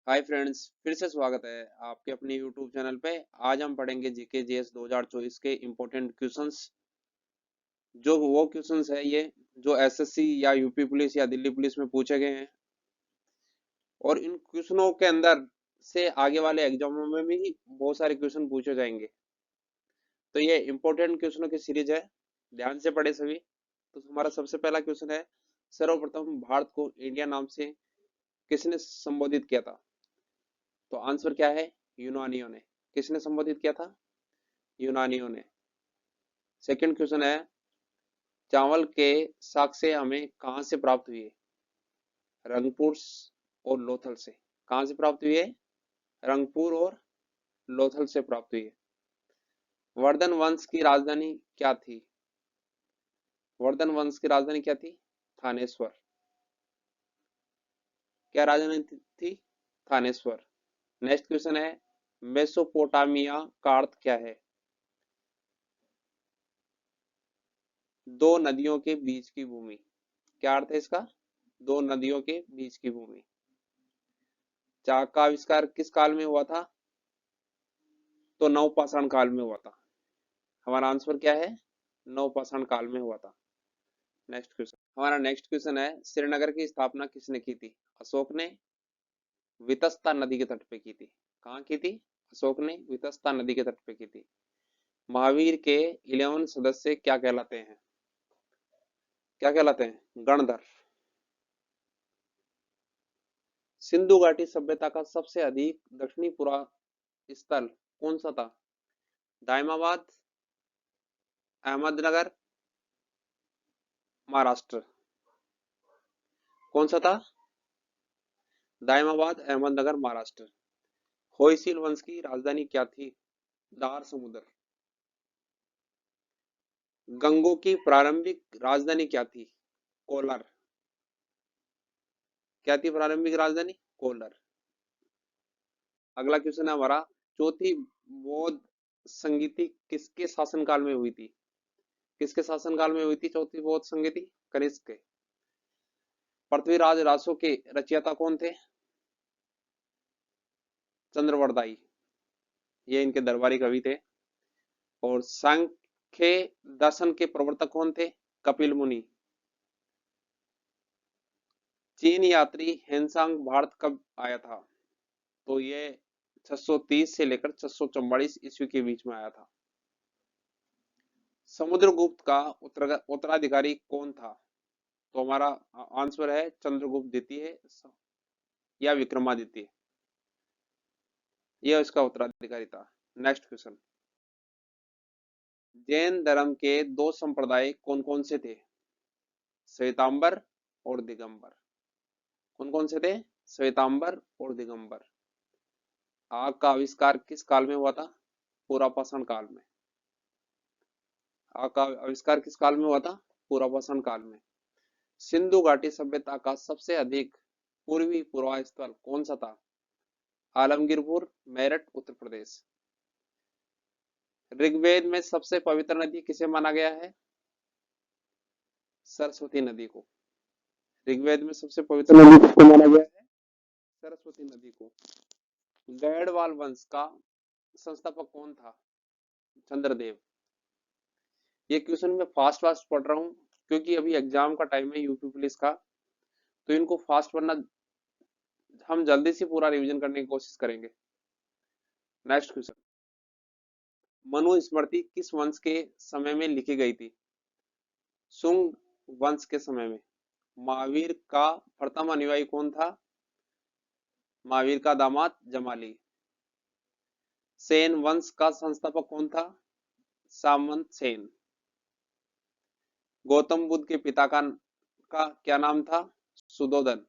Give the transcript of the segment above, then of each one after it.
Hi friends, फिर से स्वागत है आपके अपने यूट्यूब चैनल पे। आज हम पढ़ेंगे जीके जीएस 2024 के इम्पोर्टेंट क्वेश्चंस। जो वो क्वेश्चंस है ये जो एसएससी या यूपी पुलिस या दिल्ली पुलिस में पूछे गए हैं, और इन क्वेश्चनों के अंदर से आगे वाले एग्जामों में भी बहुत सारे क्वेश्चन पूछे जाएंगे। तो ये इम्पोर्टेंट क्वेश्चनों की सीरीज है, ध्यान से पढ़े सभी। तो हमारा सबसे पहला क्वेश्चन है, सर्वप्रथम भारत को इंडिया नाम से किसने संबोधित किया था? तो आंसर क्या है? यूनानियों ने। किसने संबोधित किया था? यूनानियों ने। सेकंड क्वेश्चन है, चावल के साक्ष्य हमें कहाँ से प्राप्त हुए? रंगपुर और लोथल से। कहाँ से प्राप्त हुए? रंगपुर और लोथल से प्राप्त हुए। वर्धन वंश की राजधानी क्या थी? वर्धन वंश की राजधानी क्या थी? थानेश्वर। क्या राजधानी थी? थानेश्वर। नेक्स्ट क्वेश्चन है, मेसोपोटामिया का अर्थ क्या है? दो नदियों के बीच की भूमि। क्या अर्थ है इसका? दो नदियों के बीच की भूमि। चाक का आविष्कार किस काल में हुआ था? तो नवपाषाण काल में हुआ था। हमारा आंसर क्या है? नवपाषाण काल में हुआ था। नेक्स्ट क्वेश्चन, हमारा नेक्स्ट क्वेश्चन है, श्रीनगर की स्थापना किसने की थी? अशोक ने। वितस्ता नदी के तट पे की थी। कहाँ की थी? अशोक ने वितस्ता नदी के तट पे की थी। महावीर के 11 सदस्य क्या कहलाते हैं? क्या कहलाते हैं? गणधर। सिंधु घाटी सभ्यता का सबसे अधिक दक्षिणी पुरा स्थल कौन सा था? दायमाबाद, अहमदनगर, महाराष्ट्र। कौन सा था? दायमाबाद, अहमदनगर, महाराष्ट्र। होयसिल वंश की राजधानी क्या थी? दार समुद्र। गंगों की प्रारंभिक राजधानी क्या थी? कोलार। क्या थी प्रारंभिक राजधानी? कोलार। अगला क्वेश्चन है हमारा, चौथी बौद्ध संगीति किसके शासनकाल में हुई थी? किसके शासनकाल में हुई थी चौथी बौद्ध संगीति? कनिष्क के। पृथ्वीराज रासो के रचयिता कौन थे? चंद्रवरदाई। ये इनके दरबारी कवि थे। और सांख्य दर्शन के प्रवर्तक कौन थे? कपिल मुनि। चीन यात्री हेनसांग भारत कब आया था? तो ये 630 से लेकर 644 ईस्वी के बीच में आया था। समुद्रगुप्त का उत्तराधिकारी कौन था? तो हमारा आंसर है चंद्रगुप्त द्वितीय या विक्रमादित्य। यह उसका उत्तराधिकारी था। नेक्स्ट क्वेश्चन, जैन धर्म के दो संप्रदाय कौन कौन से थे? श्वेतांबर और दिगंबर। कौन कौन से थे? श्वेतांबर और दिगंबर। आग का आविष्कार किस काल में हुआ था? पुरापाषाण काल में। आग का आविष्कार किस काल में हुआ था? पुरापाषाण काल में। सिंधु घाटी सभ्यता का सबसे अधिक पूर्वी पूर्वा स्थल कौन सा था? आलमगीरपुर, मेरठ, उत्तर प्रदेश। ऋग्वेद में सबसे पवित्र नदी किसे माना गया है? सरस्वती नदी को। ऋग्वेद में सबसे पवित्र नदी किसको माना गया है? सरस्वती नदी को। गैड़वाल वंश का संस्थापक कौन था? चंद्रदेव। ये क्वेश्चन मैं फास्ट फास्ट पढ़ रहा हूँ क्योंकि अभी एग्जाम का टाइम है यूपी पुलिस का, तो इनको फास्ट पढ़ना, हम जल्दी से पूरा रिवीजन करने की कोशिश करेंगे। नेक्स्ट क्वेश्चन, मनुस्मृति किस वंश के समय में लिखी गई थी? सुंग वंश के समय में। महावीर का प्रथम अनुयायी कौन था? महावीर का दामाद जमाली। सेन वंश का संस्थापक कौन था? सामंत सेन। गौतम बुद्ध के पिता का क्या नाम था? सुधोधन।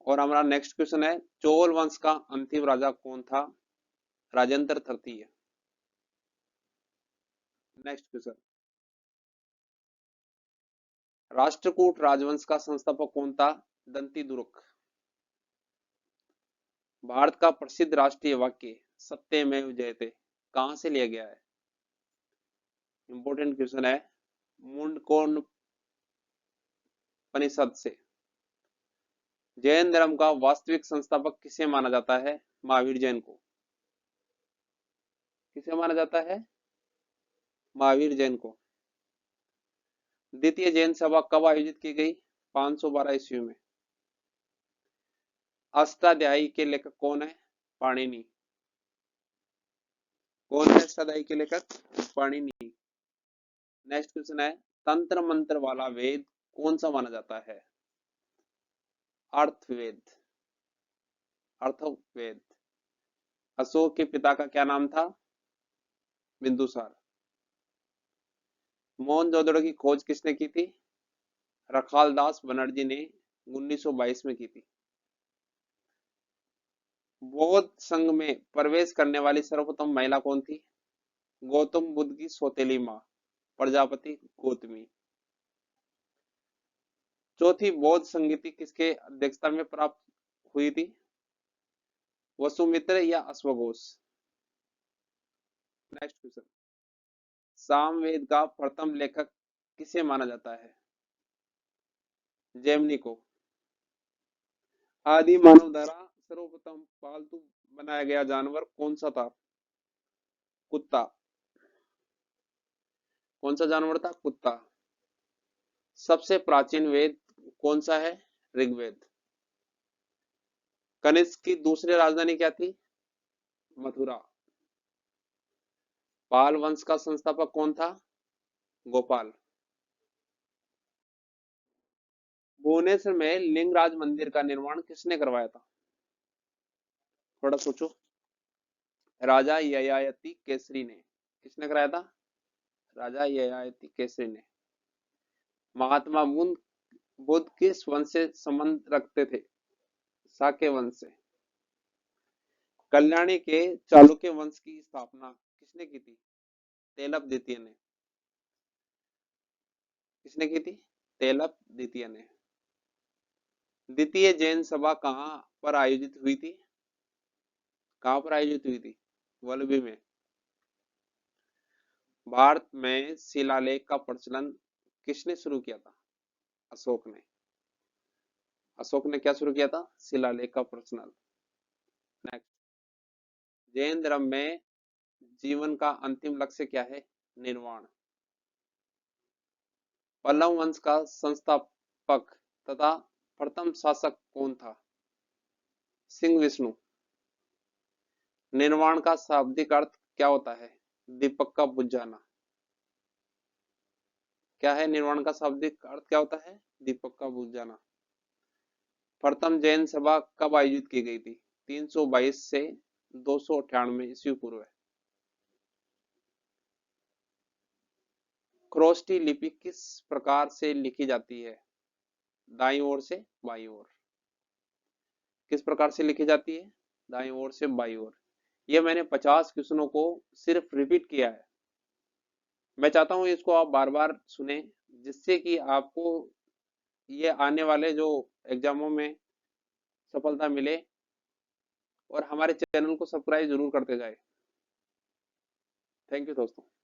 और हमारा नेक्स्ट क्वेश्चन है, चोल वंश का अंतिम राजा कौन था? राजेंद्र तृतीय। नेक्स्ट क्वेश्चन, राष्ट्रकूट राजवंश का संस्थापक कौन था? दंती दुर्ग। भारत का प्रसिद्ध राष्ट्रीय वाक्य सत्यमेव जयते कहां से लिया गया है? इंपॉर्टेंट क्वेश्चन है, मुंडकोण उपनिषद से। जैन धर्म का वास्तविक संस्थापक किसे माना जाता है? महावीर जैन को। किसे माना जाता है? महावीर जैन को। द्वितीय जैन सभा कब आयोजित की गई? 512 ईस्वी में। अष्टाध्यायी के लेखक कौन है? पाणिनि। कौन है अष्टाध्यायी के लेखक? पाणिनि। नेक्स्ट क्वेश्चन है, तंत्र मंत्र वाला वेद कौन सा माना जाता है? अर्थवेद। अर्थवेद। अशोक के पिता का क्या नाम था? बिंदुसार। मोहनजोदड़ो की खोज किसने की थी? रखालदास बनर्जी ने 1922 में की थी। बौद्ध संघ में प्रवेश करने वाली सर्वप्रथम महिला कौन थी? गौतम बुद्ध की सौतेली मां, प्रजापति गौतमी। चौथी बौद्ध संगीति किसके अध्यक्षता में प्राप्त हुई थी? वसुमित्र या अश्वघोष। नेक्स्ट क्वेश्चन, सामवेद का प्रथम लेखक किसे माना जाता है? जैमिनी को। आदि मानव द्वारा सर्वप्रथम पालतू बनाया गया जानवर कौन सा था? कुत्ता। कौन सा जानवर था? कुत्ता। सबसे प्राचीन वेद कौन सा है? ऋग्वेद। कनिष्क की दूसरी राजधानी क्या थी? मथुरा। पाल वंश का संस्थापक कौन था? गोपाल। भुवनेश्वर में लिंगराज मंदिर का निर्माण किसने करवाया था? थोड़ा सोचो। राजा ययाति केसरी ने। किसने कराया था? राजा ययाति केसरी ने। महात्मा बुद्ध किस वंश से संबंध रखते थे? शाक्य वंश से। कल्याणी के चालुक्य वंश की स्थापना किसने की थी? तेलप द्वितीय ने। किसने की थी? तेलप द्वितीय ने। द्वितीय जैन सभा कहां पर आयोजित हुई थी? कहां पर आयोजित हुई थी? वल्लभी में। भारत में शिलालेख का प्रचलन किसने शुरू किया था? अशोक ने। अशोक ने क्या शुरू किया था? शिलालेख का प्रचलन। नेक्स्ट, जैन धर्म में जीवन का अंतिम लक्ष्य क्या है? निर्वाण। पल्लव वंश का संस्थापक तथा प्रथम शासक कौन था? सिंह विष्णु। निर्वाण का शाब्दिक अर्थ क्या होता है? दीपक का बुझ जाना। क्या है निर्वाण का शाब्दिक अर्थ? क्या होता है? दीपक का बुझ जाना। प्रथम जैन सभा कब आयोजित की गई थी? 322 से 298 ईस्वी पूर्व। ख्रोष्टी लिपि किस प्रकार से लिखी जाती है? दाईं ओर से बाईं ओर। किस प्रकार से लिखी जाती है? दाईं ओर से बाईं ओर। ये मैंने 50 क्वेश्चनों को सिर्फ रिपीट किया है। मैं चाहता हूं इसको आप बार बार सुने, जिससे कि आपको ये आने वाले जो एग्जामों में सफलता मिले, और हमारे चैनल को सब्सक्राइब जरूर करते जाए। थैंक यू दोस्तों।